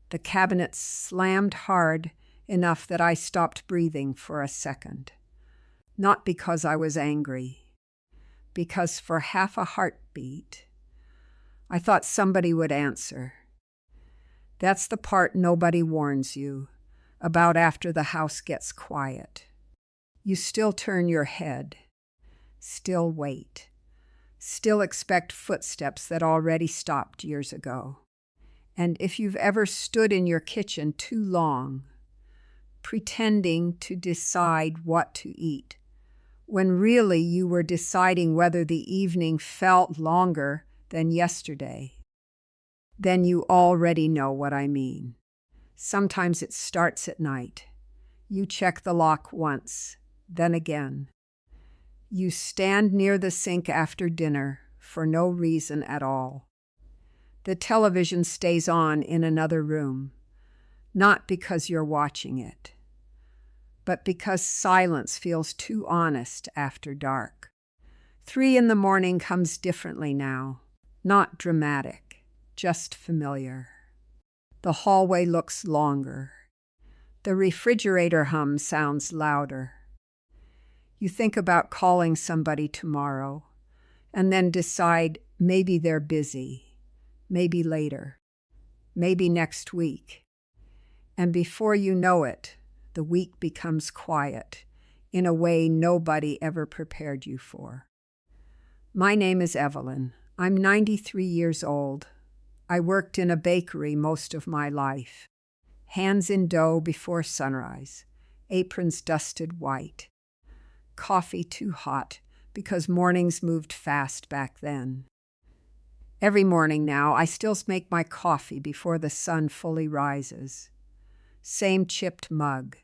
The cabinet slammed hard enough that I stopped breathing for a second. Not because I was angry, because for half a heartbeat, I thought somebody would answer. That's the part nobody warns you about after the house gets quiet. You still turn your head, still wait, still expect footsteps that already stopped years ago. And if you've ever stood in your kitchen too long, pretending to decide what to eat, when really you were deciding whether the evening felt longer than yesterday, then you already know what I mean. Sometimes it starts at night. You check the lock once, then again. You stand near the sink after dinner for no reason at all. The television stays on in another room, not because you're watching it, but because silence feels too honest after dark. 3 a.m. comes differently now, not dramatic, just familiar. The hallway looks longer. The refrigerator hum sounds louder. You think about calling somebody tomorrow, and then decide maybe they're busy, maybe later, maybe next week. And before you know it, the week becomes quiet in a way nobody ever prepared you for. My name is Evelyn. I'm 93 years old. I worked in a bakery most of my life. Hands in dough before sunrise, aprons dusted white. Coffee too hot because mornings moved fast back then. Every morning now, I still make my coffee before the sun fully rises. Same chipped mug,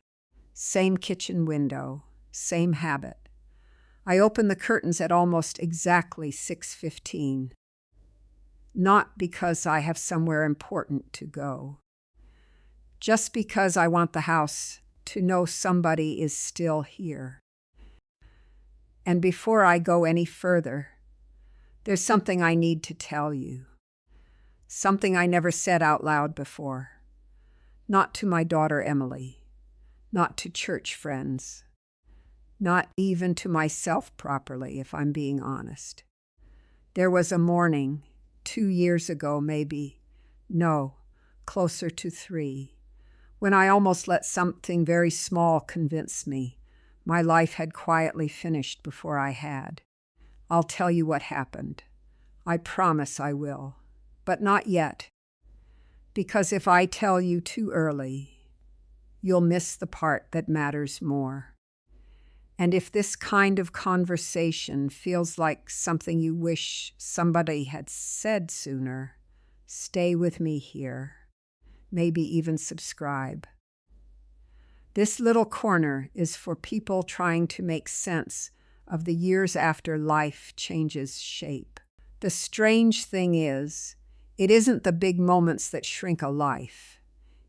same kitchen window, same habit. I open the curtains at almost exactly 6:15. Not because I have somewhere important to go. Just because I want the house to know somebody is still here. And before I go any further, there's something I need to tell you. Something I never said out loud before. Not to my daughter Emily. Not to church friends. Not even to myself properly, if I'm being honest. There was a morning, 2 years ago maybe, no, closer to 3, when I almost let something very small convince me my life had quietly finished before I had. I'll tell you what happened. I promise I will. But not yet. Because if I tell you too early, you'll miss the part that matters more. And if this kind of conversation feels like something you wish somebody had said sooner, stay with me here. Maybe even subscribe. This little corner is for people trying to make sense of the years after life changes shape. The strange thing is, it isn't the big moments that shrink a life.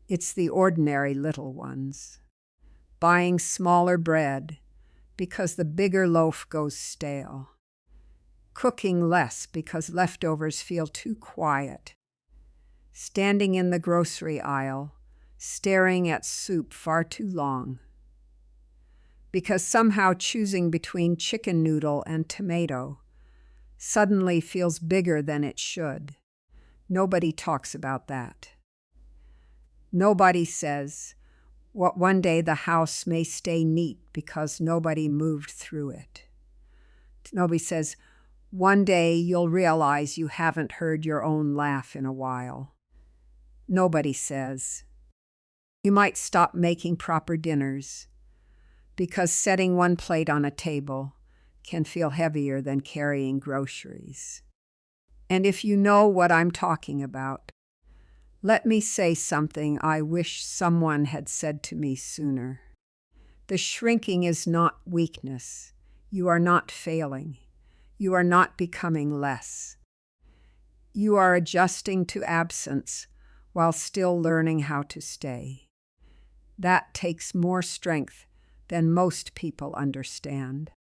It's the ordinary little ones. Buying smaller bread because the bigger loaf goes stale. Cooking less because leftovers feel too quiet. Standing in the grocery aisle, staring at soup far too long. Because somehow choosing between chicken noodle and tomato suddenly feels bigger than it should. Nobody talks about that. Nobody says, what one day the house may stay neat because nobody moved through it. Nobody says, one day you'll realize you haven't heard your own laugh in a while. Nobody says, you might stop making proper dinners because setting one plate on a table can feel heavier than carrying groceries. And if you know what I'm talking about, let me say something I wish someone had said to me sooner. The shrinking is not weakness. You are not failing. You are not becoming less. You are adjusting to absence while still learning how to stay. That takes more strength than most people understand.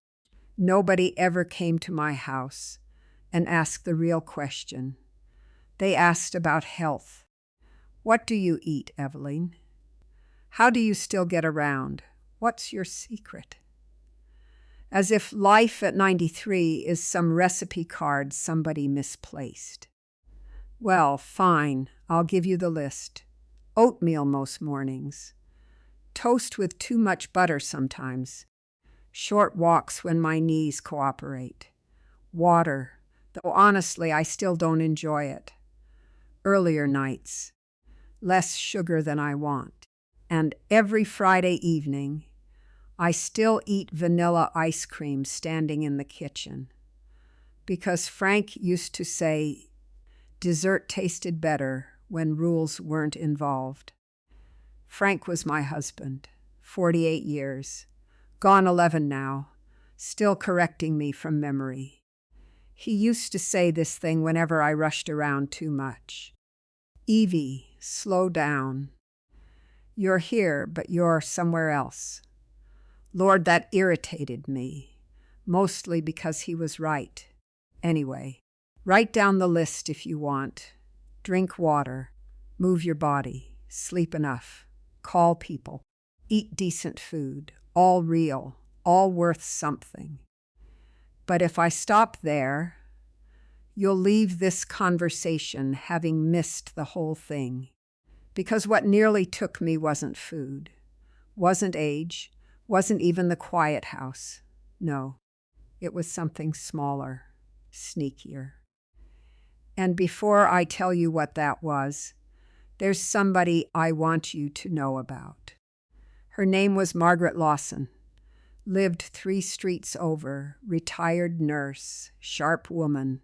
Nobody ever came to my house and asked the real question. They asked about health. What do you eat, Evelyn? How do you still get around? What's your secret? As if life at 93 is some recipe card somebody misplaced. Well, fine, I'll give you the list. Oatmeal most mornings. Toast with too much butter sometimes. Short walks when my knees cooperate. Water, though honestly I still don't enjoy it. Earlier nights. Less sugar than I want. And every Friday evening, I still eat vanilla ice cream standing in the kitchen. Because Frank used to say, dessert tasted better when rules weren't involved. Frank was my husband, 48 years, gone 11 now, still correcting me from memory. He used to say this thing whenever I rushed around too much. Evie, slow down. You're here, but you're somewhere else. Lord, that irritated me, mostly because he was right. Anyway, write down the list if you want. Drink water, move your body, sleep enough, call people, eat decent food, all real, all worth something. But if I stop there, you'll leave this conversation having missed the whole thing. Because what nearly took me wasn't food, wasn't age, wasn't even the quiet house. No, it was something smaller, sneakier. And before I tell you what that was, there's somebody I want you to know about. Her name was Margaret Lawson. Lived 3 streets over, retired nurse, sharp woman.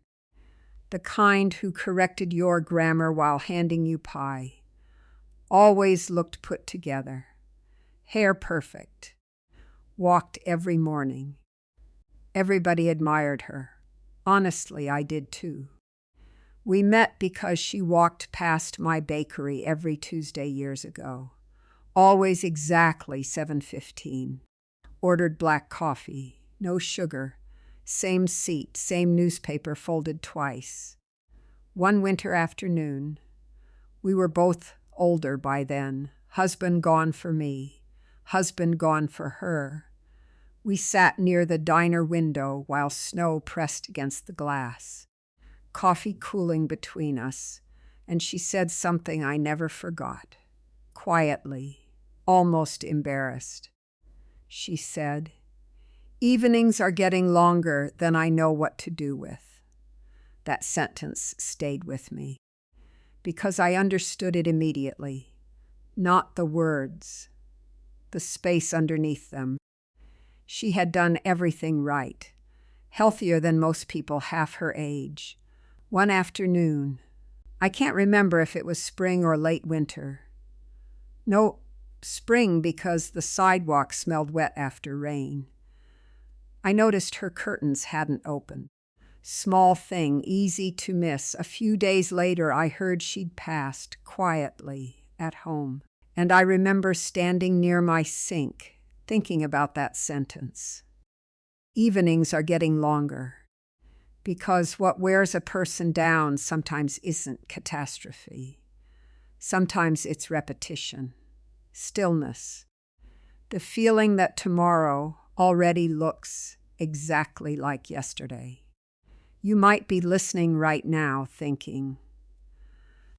The kind who corrected your grammar while handing you pie. Always looked put together. Hair perfect. Walked every morning. Everybody admired her. Honestly, I did too. We met because she walked past my bakery every Tuesday years ago. Always exactly 7:15. Ordered black coffee, no sugar, same seat, same newspaper folded twice. One winter afternoon, we were both older by then, husband gone for me, husband gone for her. We sat near the diner window while snow pressed against the glass, coffee cooling between us, and she said something I never forgot, quietly, almost embarrassed. She said, "Evenings are getting longer than I know what to do with." That sentence stayed with me, because I understood it immediately, not the words, the space underneath them. She had done everything right, healthier than most people half her age. One afternoon, I can't remember if it was spring or late winter. No, spring because the sidewalk smelled wet after rain. I noticed her curtains hadn't opened. Small thing, easy to miss. A few days later, I heard she'd passed, quietly, at home. And I remember standing near my sink, thinking about that sentence. Evenings are getting longer. Because what wears a person down sometimes isn't catastrophe. Sometimes it's repetition, stillness, the feeling that tomorrow already looks exactly like yesterday. You might be listening right now thinking,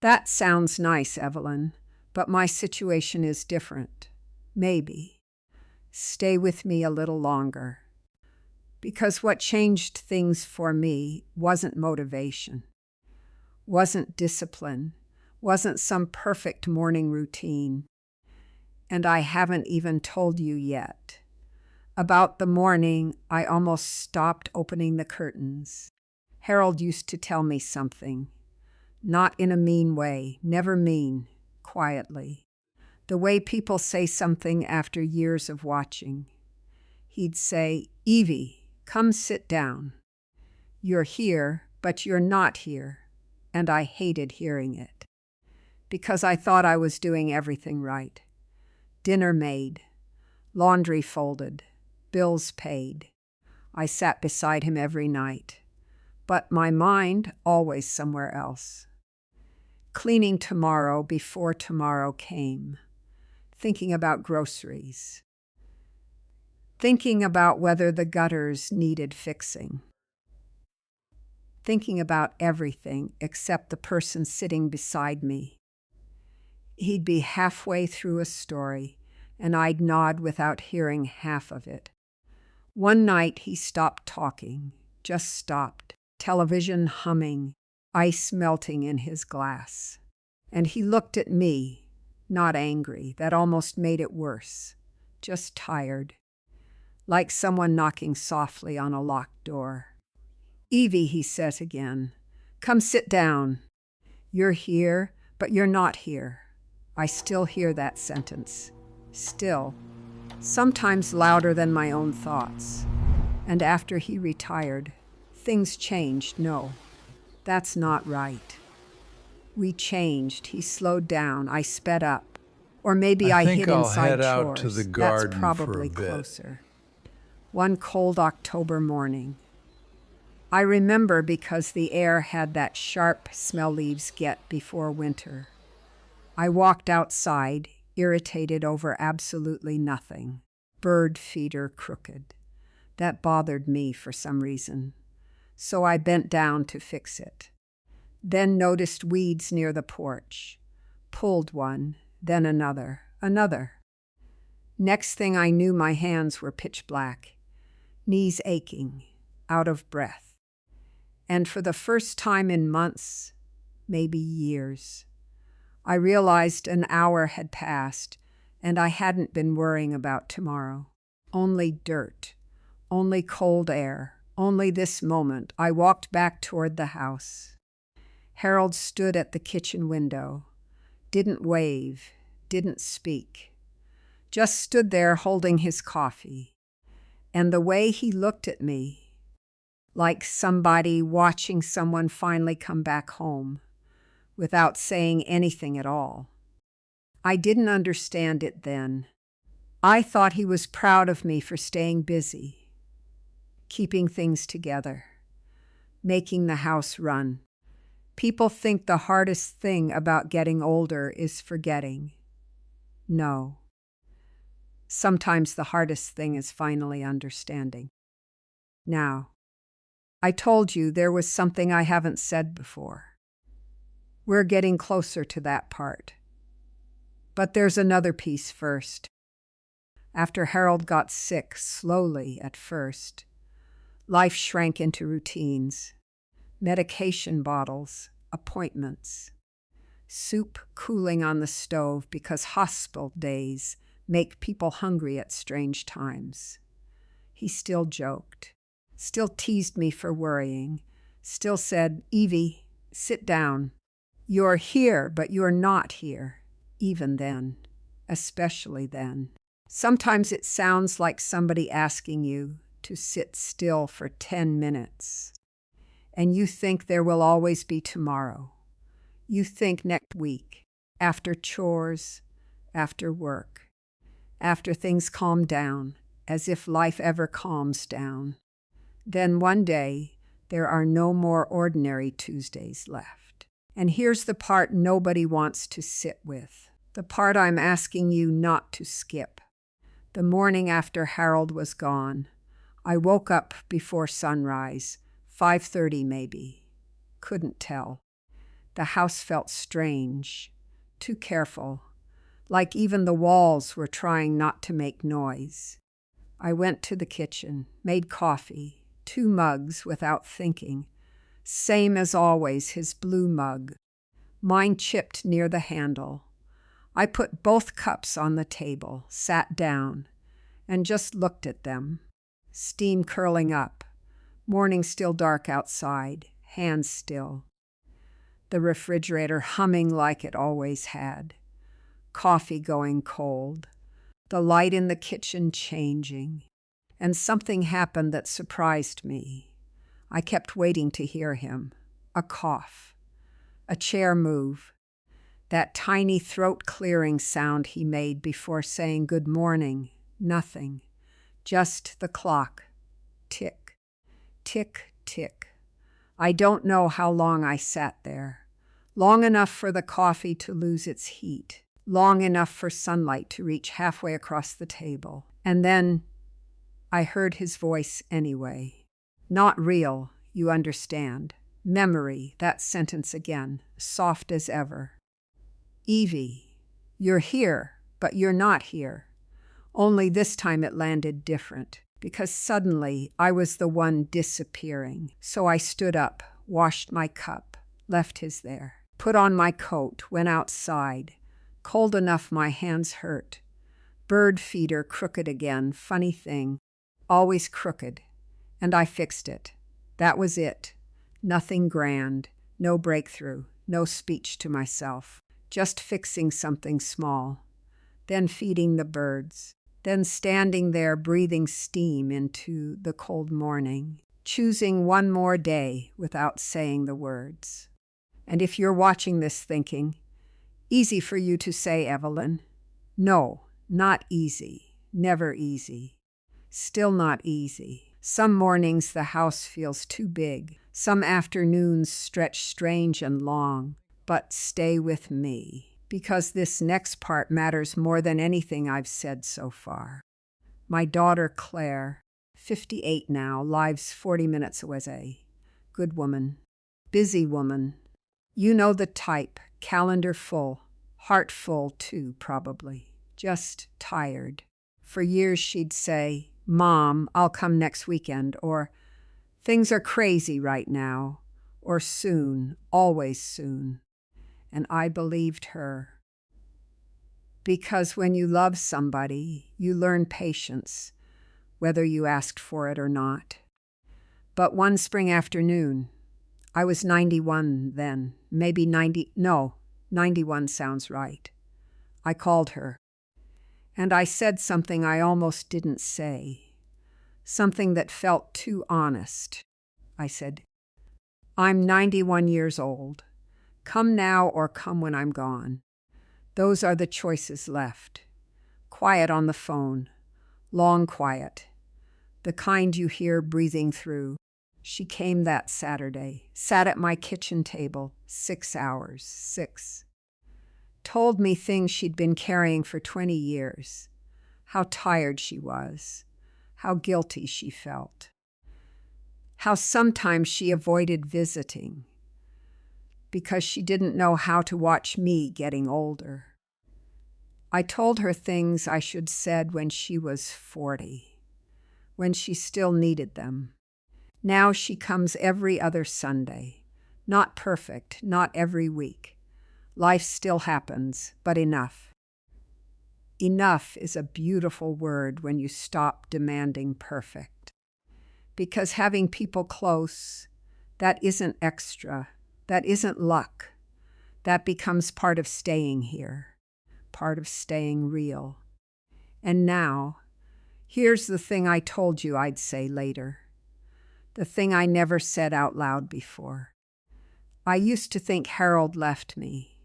"That sounds nice, Evelyn, but my situation is different. Maybe. Stay with me a little longer." Because what changed things for me wasn't motivation, wasn't discipline, wasn't some perfect morning routine. And I haven't even told you yet. About the morning, I almost stopped opening the curtains. Harold used to tell me something. Not in a mean way, never mean, quietly. The way people say something after years of watching. He'd say, "Evie, come sit down. You're here, but you're not here." And I hated hearing it. Because I thought I was doing everything right. Dinner made, laundry folded, bills paid. I sat beside him every night. But my mind always somewhere else. cleaning tomorrow before tomorrow came, thinking about groceries, thinking about whether the gutters needed fixing, thinking about everything except the person sitting beside me. He'd be halfway through a story, and I'd nod without hearing half of it. One night he stopped talking, just stopped, television humming, ice melting in his glass. And he looked at me, not angry, that almost made it worse, just tired, like someone knocking softly on a locked door. "Evie," he says again, "come sit down. You're here, but you're not here." I still hear that sentence. Still. Sometimes louder than my own thoughts. And after he retired, things changed. No, that's not right. We changed. He slowed down. I sped up. Or maybe I hid I'll inside head chores. out to the garden That's probably for a bit. closer. One cold October morning. I remember because the air had that sharp smell leaves get before winter. I walked outside, irritated over absolutely nothing. Bird feeder crooked. That bothered me for some reason. So I bent down to fix it. Then noticed weeds near the porch. Pulled one, then another. Next thing I knew, my hands were pitch black, knees aching, out of breath. And for the first time in months, maybe years, I realized an hour had passed and I hadn't been worrying about tomorrow. Only dirt, only cold air, only this moment. I walked back toward the house. Harold stood at the kitchen window, didn't wave, didn't speak, just stood there holding his coffee. And the way he looked at me, like somebody watching someone finally come back home, without saying anything at all. I didn't understand it then. I thought he was proud of me for staying busy, keeping things together, making the house run. People think the hardest thing about getting older is forgetting. No. Sometimes the hardest thing is finally understanding. Now, I told you there was something I haven't said before. We're getting closer to that part. But there's another piece first. After Harold got sick, slowly at first, life shrank into routines. Medication bottles, appointments, soup cooling on the stove because hospital days make people hungry at strange times. He still joked, still teased me for worrying, still said, "Evie, sit down. You're here, but you're not here." Even then, especially then. Sometimes it sounds like somebody asking you to sit still for 10 minutes. And you think there will always be tomorrow. You think next week, after chores, after work, after things calm down, as if life ever calms down. Then one day, there are no more ordinary Tuesdays left. And here's the part nobody wants to sit with. The part I'm asking you not to skip. The morning after Harold was gone, I woke up before sunrise, 5:30 maybe. Couldn't tell. The house felt strange, too careful, like even the walls were trying not to make noise. I went to the kitchen, made coffee, 2 mugs without thinking. Same as always, his blue mug. Mine chipped near the handle. I put both cups on the table, sat down, and just looked at them. Steam curling up. Morning still dark outside, hands still. The refrigerator humming like it always had. Coffee going cold. The light in the kitchen changing. And something happened that surprised me. I kept waiting to hear him. A cough. A chair move. That tiny throat-clearing sound he made before saying good morning. Nothing. Just the clock. Tick. Tick, tick. I don't know how long I sat there. long enough for the coffee to lose its heat, long enough for sunlight to reach halfway across the table. And then I heard his voice anyway. Not real, you understand. Memory, that sentence again, soft as ever. Evie, you're here, but you're not here. Only this time it landed different, because suddenly I was the one disappearing. So I stood up, washed my cup, left his there, put on my coat, went outside. Cold enough my hands hurt. Bird feeder crooked again, funny thing. Always crooked. And I fixed it. That was it. Nothing grand, no breakthrough, no speech to myself. Just fixing something small. Then feeding the birds. Then standing there breathing steam into the cold morning. Choosing one more day without saying the words. And if you're watching this thinking, easy for you to say, Evelyn. No, not easy. Never easy. Still not easy. Some mornings the house feels too big. Some afternoons stretch strange and long. But stay with me, because this next part matters more than anything I've said so far. My daughter Claire, 58 now, lives 40 minutes away. Good woman. Busy woman. You know the type, calendar full, heart full too, probably. Just tired. For years she'd say, Mom, I'll come next weekend, or things are crazy right now, or soon, always soon. And I believed her. Because when you love somebody, you learn patience, whether you asked for it or not. But one spring afternoon, I was 91 then, maybe 91 sounds right. I called her, and I said something I almost didn't say, something that felt too honest. I said, I'm 91 years old. Come now or come when I'm gone. Those are the choices left. Quiet on the phone, long quiet, the kind you hear breathing through. She came that Saturday, sat at my kitchen table, 6 hours, 6. Told me things she'd been carrying for 20 years, how tired she was, how guilty she felt, how sometimes she avoided visiting because she didn't know how to watch me getting older. I told her things I should said when she was 40, when she still needed them. Now she comes every other Sunday. Not perfect, not every week. Life still happens, but enough. Enough is a beautiful word when you stop demanding perfect. Because having people close, that isn't extra, that isn't luck. That becomes part of staying here, part of staying real. And now, here's the thing I told you I'd say later. The thing I never said out loud before. I used to think Harold left me.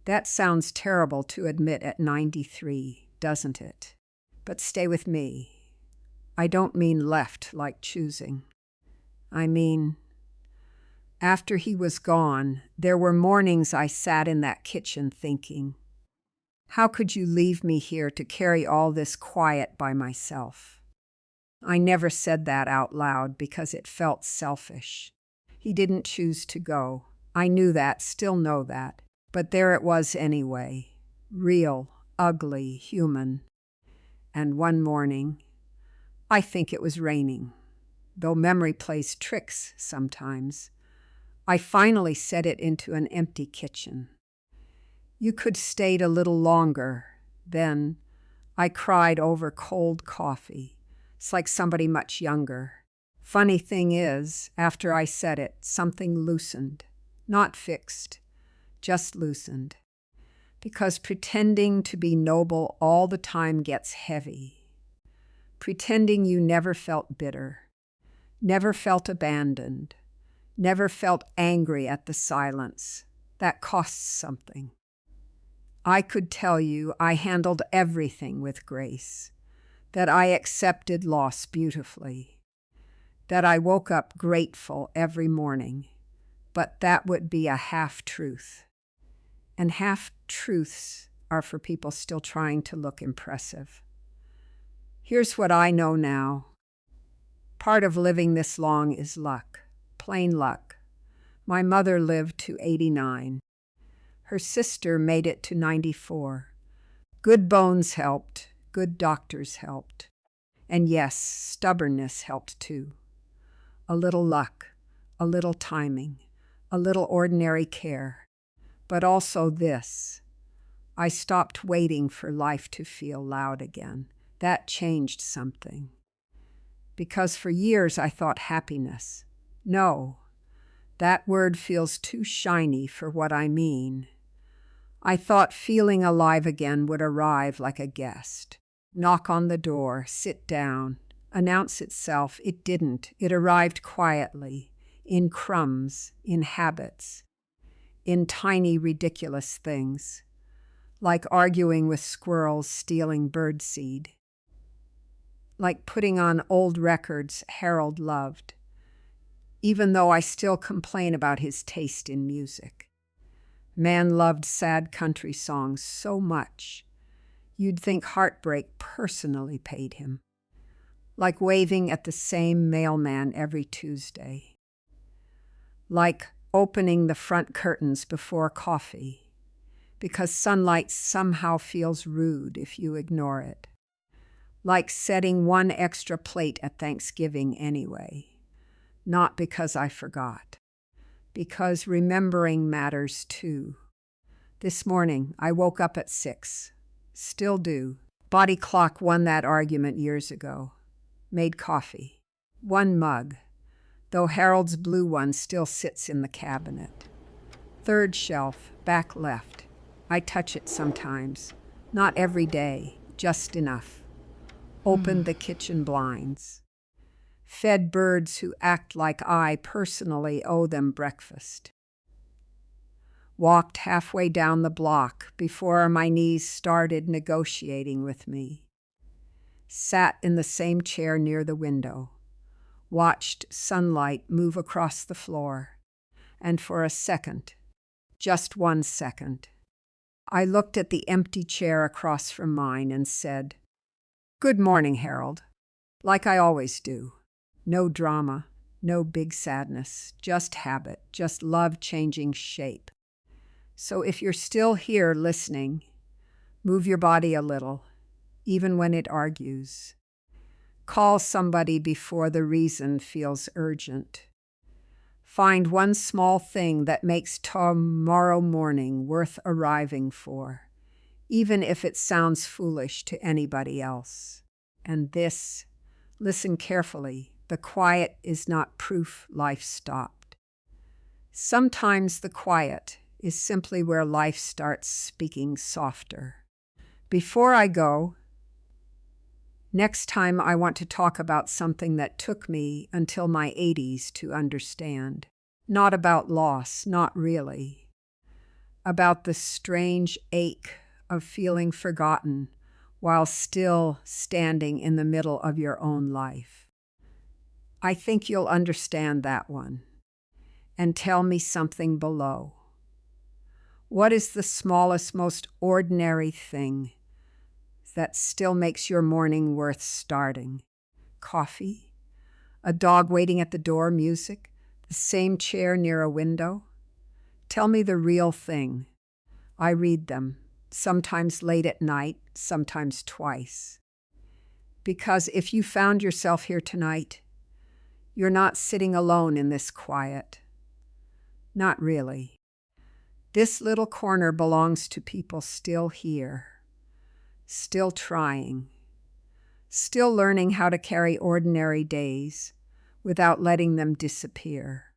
That sounds terrible to admit at 93, doesn't it? But stay with me. I don't mean left like choosing. I mean, after he was gone, there were mornings I sat in that kitchen thinking, how could you leave me here to carry all this quiet by myself? I never said that out loud because it felt selfish. He didn't choose to go. I knew that, still know that. But there it was anyway. Real, ugly, human. And one morning, I think it was raining, though memory plays tricks sometimes, I finally set it into an empty kitchen. You could stayed a little longer. Then I cried over cold coffee. It's like somebody much younger. Funny thing is, after I said it, something loosened. Not fixed, just loosened. Because pretending to be noble all the time gets heavy. Pretending you never felt bitter, never felt abandoned, never felt angry at the silence. That costs something. I could tell you I handled everything with grace, that I accepted loss beautifully, that I woke up grateful every morning, but that would be a half-truth. And half-truths are for people still trying to look impressive. Here's what I know now. Part of living this long is luck, plain luck. My mother lived to 89. Her sister made it to 94. Good bones helped, good doctors helped. And yes, stubbornness helped too. A little luck, a little timing, a little ordinary care. But also this. I stopped waiting for life to feel loud again. That changed something. Because for years I thought happiness. No, that word feels too shiny for what I mean. I thought feeling alive again would arrive like a guest. Knock on the door, sit down, announce itself. It didn't. It arrived quietly, in crumbs, in habits, in tiny ridiculous things, like arguing with squirrels stealing birdseed, like putting on old records Harold loved, even though I still complain about his taste in music. Man loved sad country songs so much, you'd think heartbreak personally paid him. Like waving at the same mailman every Tuesday. Like opening the front curtains before coffee, because sunlight somehow feels rude if you ignore it. Like setting one extra plate at Thanksgiving anyway. Not because I forgot. Because remembering matters too. This morning, I woke up at 6. Still do. Body clock won that argument years ago. Made coffee. 1 mug, though Harold's blue one still sits in the cabinet. 3rd shelf, back left. I touch it sometimes. Not every day, just enough. Opened the kitchen blinds. Fed birds who act like I personally owe them breakfast. Walked halfway down the block before my knees started negotiating with me. Sat in the same chair near the window. Watched sunlight move across the floor. And for a second, just 1 second, I looked at the empty chair across from mine and said, "Good morning, Harold," like I always do. No drama, no big sadness, just habit, just love changing shape. So if you're still here listening, move your body a little, even when it argues. Call somebody before the reason feels urgent. Find one small thing that makes tomorrow morning worth arriving for, even if it sounds foolish to anybody else. And this, listen carefully, the quiet is not proof life stopped. Sometimes the quiet is simply where life starts speaking softer. Before I go, next time I want to talk about something that took me until my 80s to understand. Not about loss, not really. About the strange ache of feeling forgotten while still standing in the middle of your own life. I think you'll understand that one. And tell me something below. What is the smallest, most ordinary thing that still makes your morning worth starting? Coffee? A dog waiting at the door, music? The same chair near a window? Tell me the real thing. I read them, sometimes late at night, sometimes twice. Because if you found yourself here tonight, you're not sitting alone in this quiet. Not really. This little corner belongs to people still here, still trying, still learning how to carry ordinary days without letting them disappear.